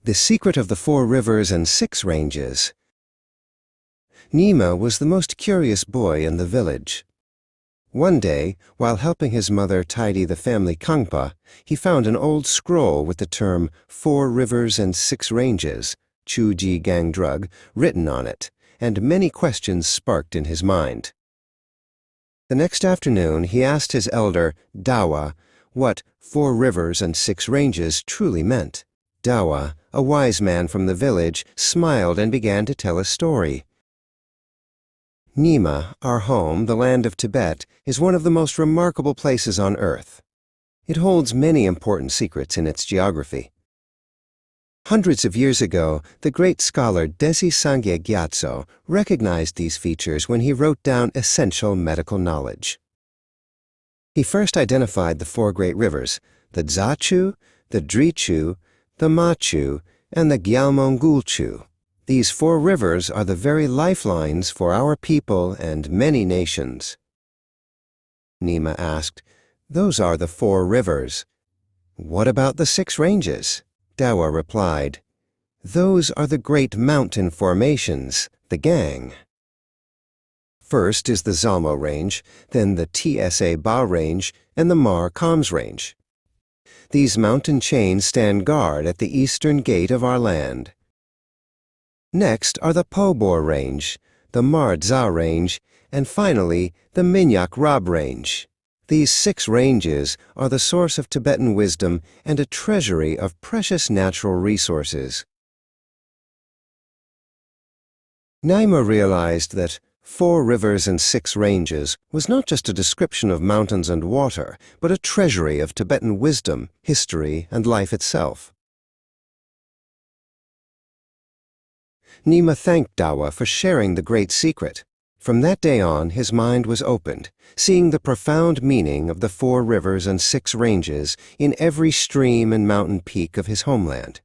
The Secret of the Four Rivers and Six Ranges. Nima was the most curious boy in the village. One day, while helping his mother tidy the family kangpa, he found an old scroll with the term Four Rivers and Six Ranges, Chuji Gang Drug, written on it, and many questions sparked in his mind. The next afternoon, he asked his elder, Dawa, what Four Rivers and Six Ranges truly meant. Dawa, a wise man from the village, smiled and began to tell a story. Nima, our home, the land of Tibet, is one of the most remarkable places on earth. It holds many important secrets in its geography. Hundreds of years ago, the great scholar Desi Sangye Gyatso recognized these features when he wrote down essential medical knowledge. He first identified the four great rivers, the Zachu, the Drichu, the Machu, and the Gyalmongulchu. These four rivers are the very lifelines for our people and many nations. Nima asked, "Those are the four rivers. What about the six ranges?" Dawa replied, "Those are the great mountain formations, the Gang. First is the Zalmo Range, then the Tsa Ba Range, and the Mar Khams Range. These mountain chains stand guard at the eastern gate of our land. Next are the Pobor Range, the Mar Dza Range, and finally the Minyak Rab Range. These six ranges are the source of Tibetan wisdom and a treasury of precious natural resources." Nima realized that Four Rivers and Six Ranges was not just a description of mountains and water, but a treasury of Tibetan wisdom, history, and life itself. Nima thanked Dawa for sharing the great secret. From that day on, his mind was opened, seeing the profound meaning of the Four Rivers and Six Ranges in every stream and mountain peak of his homeland.